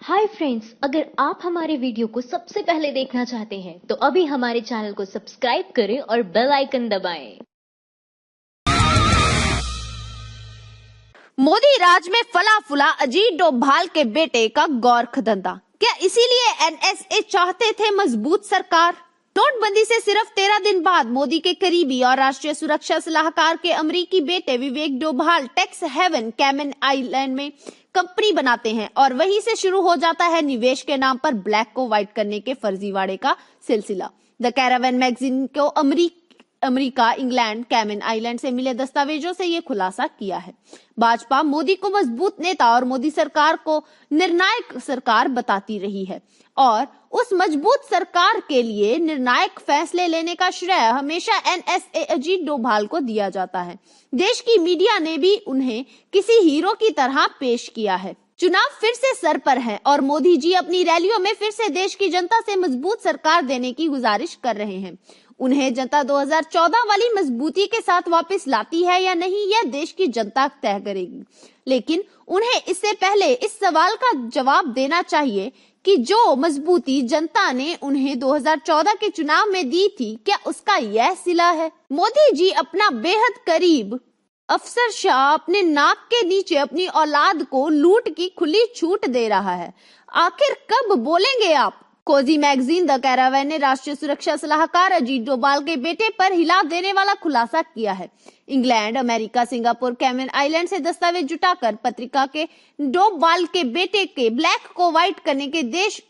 Hi friends, अगर आप हमारे वीडियो को सबसे पहले देखना चाहते हैं तो अभी हमारे चैनल को सब्सक्राइब करें और बेल आइकन दबाएं। मोदी राज में फला फूला अजीत डोभाल के बेटे का गोरख धंधा। क्या इसीलिए एनएसए चाहते थे मजबूत सरकार? नोटबंदी से सिर्फ 13 दिन बाद मोदी के करीबी और राष्ट्रीय सुरक्षा सलाहकार के अमेरिकी बेटे Vivek Doval tax haven Cayman Island में कंपनी बनाते हैं और वहीं से शुरू हो जाता है निवेश के नाम पर ब्लैक को व्हाइट करने के फर्जीवाड़े का सिलसिला। द कैरावन मैगजीन को अमेरिका, इंग्लैंड, कैमन आइलैंड से मिले दस्तावेजों से ये खुलासा किया है। भाजपा मोदी को मजबूत नेता और मोदी सरकार को निर्णायक सरकार बताती रही है और उस मजबूत सरकार के लिए निर्णायक फैसले लेने का श्रेय हमेशा एनएसए अजीत डोभाल को दिया जाता है। देश की मीडिया ने भी उन्हें किसी हीरो की तरह पेश किया है। चुनाव फिर से सर पर है और मोदी जी अपनी रैलियों में फिर से देश की जनता से मजबूत सरकार देने की गुजारिश कर रहे हैं। उन्हें जनता 2014 वाली मजबूती के साथ वापस लाती है या नहीं, यह देश की जनता तय करेगी। लेकिन उन्हें इससे पहले इस सवाल का जवाब देना चाहिए कि जो मजबूती जनता ने उन्हें 2014 के चुनाव में दी थी, क्या उसका यह सिला है? मोदी जी अपना बेहद करीब अफसरशाह अपने नाक के नीचे अपनी औलाद को लूट की खुली छूट दे रहा है। आखिर कब बोलेंगे आप? कोजी मैगजीन द कैरावन ने राष्ट्रीय सुरक्षा सलाहकार अजीत डोभाल के बेटे पर हिला देने वाला खुलासा किया है। England, America, Singapore, Cayman island से दस्तावेज जुटाकर पत्रिका के डोभाल के बेटे के ब्लैक को व्हाइट करने के देश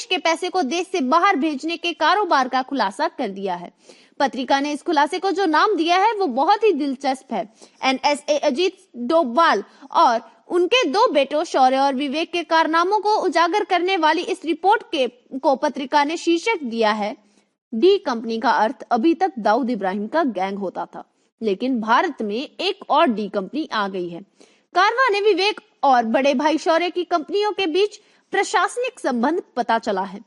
के पैसे को देश से बाहर भेजने के कारोबार का खुलासा कर दिया है। पत्रिका ने इस खुलासे को जो नाम दिया है वो बहुत ही दिलचस्प है। एनएसए अजीत डोभाल और उनके दो बेटों शौर्य और विवेक के कारनामों को उजागर करने वाली इस रिपोर्ट को पत्रिका ने शीर्षक दिया है डी कंपनी का अर्थ अभी तक दाऊद इब्राहिम का गैंग होता था, लेकिन भारत में एक और डी कंपनी आ गई है। कारवां ने विवेक और बड़े भाई शौर्य की कंपनियों के बीच प्रशासनिक संबंध पता चला है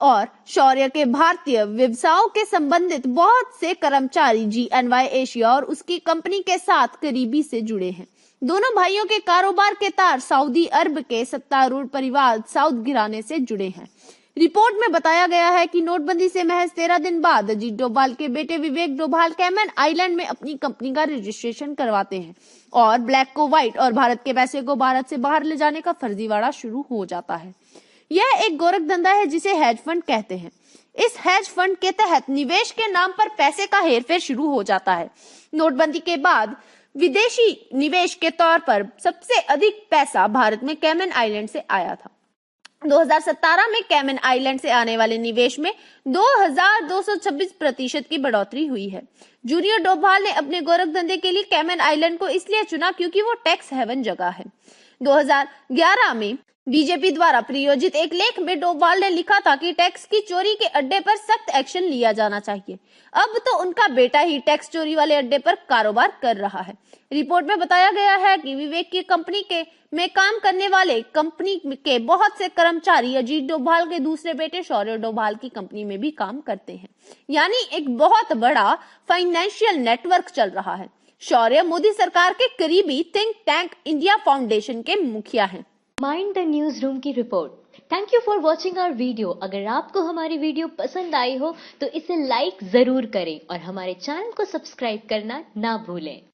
और शौर्य के भारतीय व्यवसायों के संबंधित बहुत से कर्मचारी जीएनवाई एशिया और उसकी कंपनी के साथ करीबी से जुड़े हैं। दोनों भाइयों के कारोबार के तार सऊदी अरब के सत्तारूढ़ परिवार साउद घराने से जुड़े हैं। रिपोर्ट में बताया गया है कि नोटबंदी से महज 13 दिन बाद अजीत डोभाल के बेटे विवेक डोभाल कैमन आइलैंड में अपनी कंपनी का रजिस्ट्रेशन करवाते हैं और ब्लैक को व्हाइट और भारत के पैसे को भारत से बाहर ले जाने का फर्जीवाड़ा शुरू हो जाता है। यह एक गोरख धंधा है जिसे हेज फंड कहते हैं। इस हेज फंड के तहत निवेश के नाम पर पैसे का हेरफेर शुरू हो जाता है। नोटबंदी के बाद विदेशी निवेश के तौर पर सबसे अधिक पैसा भारत में कैमन आइलैंड से आया था। 2017 में कैमन आइलैंड से आने वाले निवेश में 2226% की बढ़ोतरी हुई है। जूनियर डोभाल ने अपने गोरख धंधे के लिए कैमन आइलैंड को इसलिए चुना क्योंकि वो टैक्स हेवन जगह है। 2011 में बीजेपी द्वारा प्रायोजित एक लेख में डोभाल ने लिखा था कि टैक्स की चोरी के अड्डे पर सख्त एक्शन लिया जाना चाहिए। अब तो उनका बेटा ही टैक्स चोरी वाले अड्डे पर कारोबार कर रहा है। रिपोर्ट में बताया गया है कि विवेक की कंपनी में काम करने वाले कंपनी के बहुत से कर्मचारी अजीत डोभाल के दूसरे बेटे शौर्य डोभाल की कंपनी में भी काम करते हैं। यानी एक बहुत बड़ा फाइनेंशियल नेटवर्क चल रहा है। शौर्य मोदी सरकार के करीबी थिंक टैंक इंडिया फाउंडेशन के मुखिया हैं। माइंड द न्यूज रूम की रिपोर्ट। Thank you for watching our video. अगर आपको हमारी वीडियो पसंद आई हो तो इसे लाइक जरूर करें और हमारे चैनल को सब्सक्राइब करना ना भूलें।